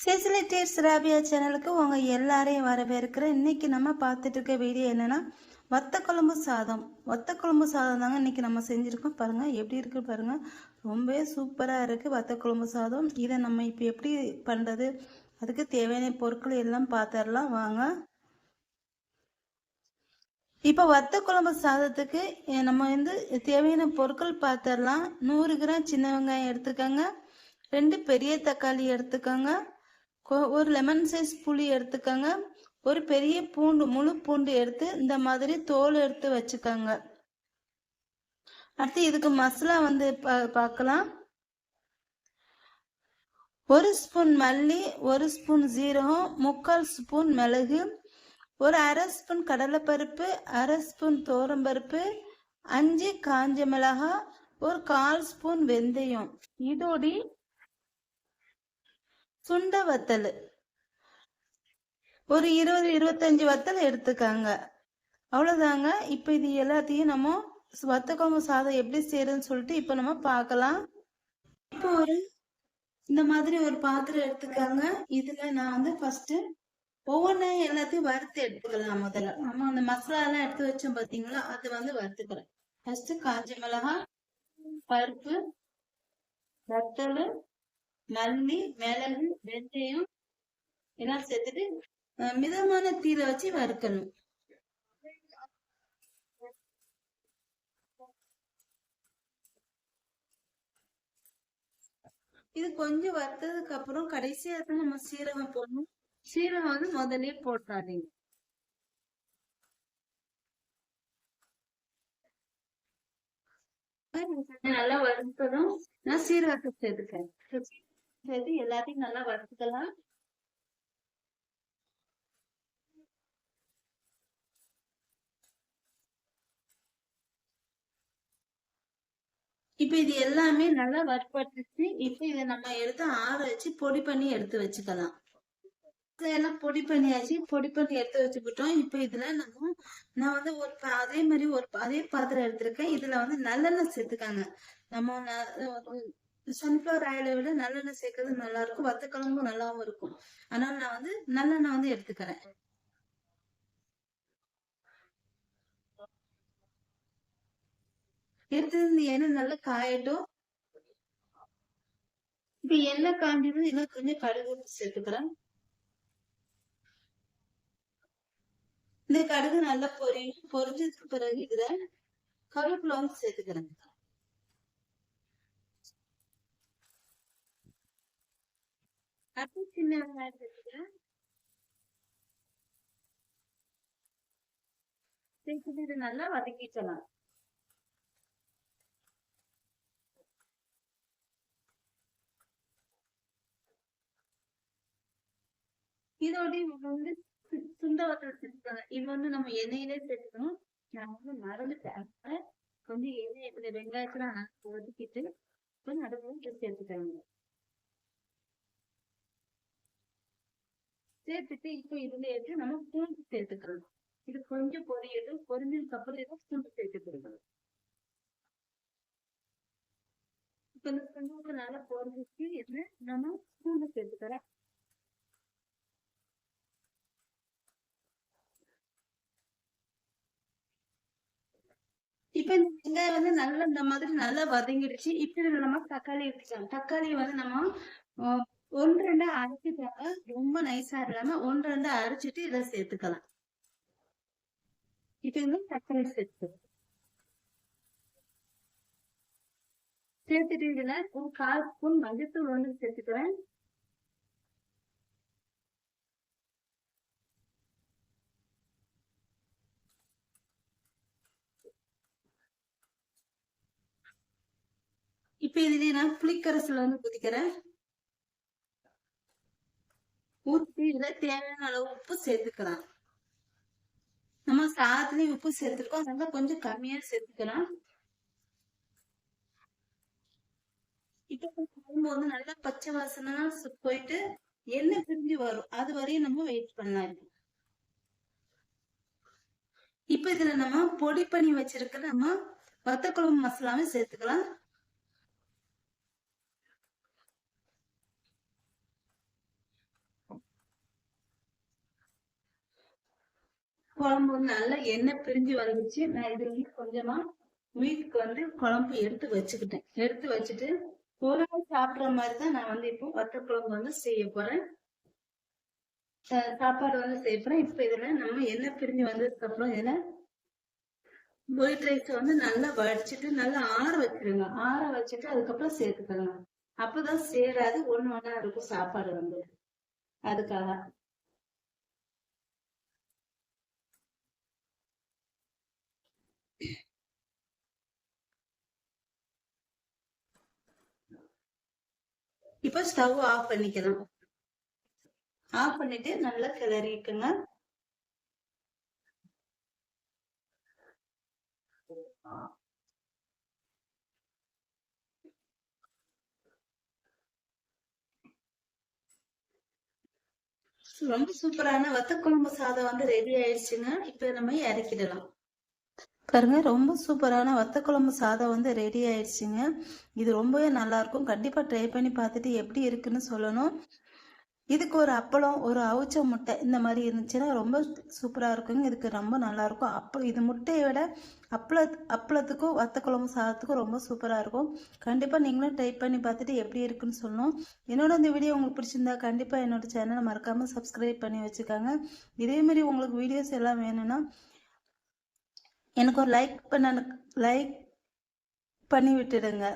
Sicily tips Rabia சேனலுக்கு உங்க எல்லாரையும் வரவேற்கிறேன். இன்னைக்கு நம்ம பார்த்துட்டு இருக்க வீடியோ என்னன்னா வத்த குழம்பு சாதம். வத்த குழம்பு சாதம் தாங்க இன்னைக்கு நம்ம செஞ்சுருக்கோம். பாருங்க எப்படி இருக்கு பாருங்க, ரொம்பவே சூப்பராக இருக்கு வத்த குழம்பு சாதம். இதை நம்ம இப்போ எப்படி பண்ணுறது, அதுக்கு தேவையான பொருட்கள் எல்லாம் பார்த்துடலாம் வாங்க. இப்போ வத்த குழம்பு சாதத்துக்கு நம்ம தேவையான பொருட்கள் பார்த்துடலாம். 100 கிராம் சின்ன வெங்காயம் எடுத்துக்கோங்க, 2 பெரிய தக்காளி எடுத்துக்கோங்க, ஒரு லெமன் சைஸ் புளி எடுத்துக்கோங்க, ஒரு பெரிய பூண்டு முழு பூண்டு எடுத்து இந்த மாதிரி தோல் எடுத்து வச்சுக்கோங்க. அடுத்து இதுக்கு மசாலா பார்க்கலாம். 1 ஸ்பூன் மல்லி, 1 ஸ்பூன் ஜீரகம், 3/4 ஸ்பூன் மிளகு, ஒரு 1/2 ஸ்பூன் கடலைப்பருப்பு, 1/2 ஸ்பூன் தோரம்பருப்பு, 5 காஞ்ச மிளகாய், ஒரு 1/4 ஸ்பூன் வெந்தயம், இதோடி சுண்ட வத்தல் ஒரு 20-25 வத்தல் எடுத்துக்காங்க. அவ்வளவுதாங்க. இப்ப இது எல்லாத்தையும் நம்ம வத்த குழம்பு சாதம் எப்படி செய்யறதுன்னு சொல்லிட்டு இப்ப நம்ம பார்க்கலாம். இப்போ இந்த மாதிரி ஒரு பாத்திரம் எடுத்துக்காங்க. இதுல நான் ஃபர்ஸ்ட் ஒவ்வொன்றும் எல்லாத்தையும் வறுத்து எடுத்துக்கலாம். முதல்ல நம்ம அந்த மசாலா எல்லாம் எடுத்து வச்சோம் பாத்தீங்களா, அது வறுத்துக்கிறேன். ஃபர்ஸ்ட் காஞ்ச மிளகாய், பருப்பு, வத்தல், மல்லி, மிளகு, வெந்தயம் எல்லாம் சேர்த்துட்டு மிதமான தீர வச்சு வறுக்கணும். இது கொஞ்சம் வறுத்ததுக்கு அப்புறம் கடைசியா நம்ம சீரகம் போடணும். சீரகம் முதலே போட்டாதீங்க. நல்லா வறுத்ததும் நான் சீரகத்தை சேர்த்துக்கிறேன். சேர்த்து எல்லாத்தையும் நல்லா வறுத்துக்கலாம். இப்ப இது எல்லாமே நல்லா வறுபட்டுச்சு. இப்ப இதை நம்ம எடுத்து ஆற வச்சு பொடி பண்ணி எடுத்து வச்சுக்கலாம். இதெல்லாம் பொடி பண்ணியாச்சு. பொடி பண்ணி எடுத்து வச்சுக்கிட்டோம். இப்ப இதுல நான் அதே மாதிரி அதே பாத்திரம் எடுத்திருக்கேன். இதுல நல்லெண்ணெய் சேர்த்துக்காங்க. நம்ம சன்ஃபிளவர் ஆயிலை விட நல்லெண்ணெய் சேர்க்கறது நல்லா இருக்கும். வத்த குழம்பும் நல்லாவும் இருக்கும். அதனால நான் நல்லெண்ணெய் எடுத்துக்கிறேன். எடுத்து எண்ணெய் நல்லா காயட்டும். இப்ப எண்ணெய் காஞ்சதும் இன்னும் கொஞ்சம் கடுகு சேர்த்துக்கிறேன். இந்த கடுகு நல்லா பொரிஞ்சதுக்கு பிறகு இதுல கருவேப்பிலை சேர்த்துக்கிறேன். அடுத்து சின்ன வெங்காயம் சேர்த்துக்கிறேன். சேர்த்துட்டு இது நல்லா வதக்கிக்கலாம். இதோட சுண்ட வத்தல் சேர்த்துக்காங்க. இது நம்ம எண்ணெயிலே சேர்த்துக்கணும். நான் மறந்துட்டேன். கொஞ்சம் எண்ணெய் இந்த வெங்காயத்துல ஒதுக்கிட்டு கொஞ்சம் நடுவில் சேர்த்துக்காங்க. சேர்த்துட்டு இப்ப இதுல எடுத்து நம்ம பூண்டு சேர்த்துக்கிறோம். இது கொஞ்சம் பொரிஞ்சதுக்கு அப்புறம் இதை பூண்டு சேர்த்துக்கிறோம். இப்ப இந்த பூண்டு நல்லா பொரிஞ்சிச்சு. இது நம்ம பூண்டு சேர்த்துக்கிறோம். இப்ப இந்த வெங்காயம் நல்லா இந்த மாதிரி நல்லா வதங்கிடுச்சு. இப்ப இதுல நம்ம தக்காளி எடுத்துக்கலாம். தக்காளி நம்ம 1-2 அரைச்சிட்டாங்க. ரொம்ப நைஸா இல்லாம 1-2 அரைச்சிட்டு இதை சேர்த்துக்கலாம். இப்ப தக்காளி சேர்த்துட்டு இதுல ஒரு 1/4 ஸ்பூன் மஞ்சத்தூள் சேர்த்துக்கிறேன். இப்ப இதுல நான் புளிக்கரசல் குதிக்கிறேன். ஊற்றி இதுல தேவையான அளவு உப்பு சேர்த்துக்கலாம். நம்ம சாதத்துலயும் உப்பு சேர்த்துருக்கோம், அதனால கொஞ்சம் கம்மியா சேர்த்துக்கலாம். இப்ப குழம்பு நல்லா பச்சை வாசனை போயிட்டு எண்ணெய் பிரிஞ்சு வரும். அது வரையும் நம்ம வெயிட் பண்ணலாம். இப்ப இதுல நம்ம பொடி பண்ணி வச்சிருக்கிற நம்ம வத்த குழம்பு மசாலாவை சேர்த்துக்கலாம். குழம்பு வந்து நல்லா எண்ணெய் பிரிஞ்சு வந்துச்சு. நான் இது வந்து கொஞ்சமா மீனுக்கு வந்து குழம்பு எடுத்து வச்சுக்கிட்டேன். எடுத்து வச்சுட்டு ஒரு நாள் சாப்பிடுற மாதிரி தான் நான் வந்து இப்போ வத்த குழம்பு வந்து செய்ய போறேன். சாப்பாடு வந்து செய்ய போறேன். இப்ப இதுல நம்ம எண்ணெய் பிரிஞ்சு வந்ததுக்கு அப்புறம் இதுல ஒயிட் ரைஸ் வந்து நல்லா வடிச்சிட்டு நல்லா ஆற வச்சிருங்க. ஆற வச்சுட்டு அதுக்கப்புறம் சேர்த்துக்கணும். அப்பதான் சேராது, ஒண்ணு ஒண்ணா இருக்கும் சாப்பாடு வந்து. அதுக்காக இப்ப ஸ்டவ் ஆஃப் பண்ணிக்கலாம். ஆஃப் பண்ணிட்டு நல்லா கிளறிக்குங்க. ரொம்ப சூப்பரான வத்த குழம்பு சாதம் வந்து ரெடி ஆயிடுச்சுங்க. இப்ப நம்ம இறக்கிடலாம். பாருங்க, ரொம்ப சூப்பரான வத்த குழம்பு சாதம் வந்து ரெடி ஆயிடுச்சுங்க. இது ரொம்பவே நல்லா இருக்கும். கண்டிப்பா ட்ரை பண்ணி பார்த்துட்டு எப்படி இருக்குன்னு சொல்லணும். இதுக்கு ஒரு அப்பளம், ஒரு அவிச்ச முட்டை இந்த மாதிரி இருந்துச்சுன்னா ரொம்ப சூப்பரா இருக்குங்க. இதுக்கு ரொம்ப நல்லா இருக்கும். அப்பளம், இது முட்டையை விட அப்பளத்துக்கும் வத்த குழம்பு சாதத்துக்கும் ரொம்ப சூப்பரா இருக்கும். கண்டிப்பா நீங்களும் ட்ரை பண்ணி பார்த்துட்டு எப்படி இருக்குன்னு சொல்லணும். என்னோட இந்த வீடியோ உங்களுக்கு பிடிச்சிருந்தா கண்டிப்பா என்னோட சேனலை மறக்காம சப்ஸ்கிரைப் பண்ணி வச்சுக்காங்க. இதே மாதிரி உங்களுக்கு வீடியோஸ் எல்லாம் வேணும்னா எனக்கு ஒரு லைக் பண்ணி விட்டுடுங்க.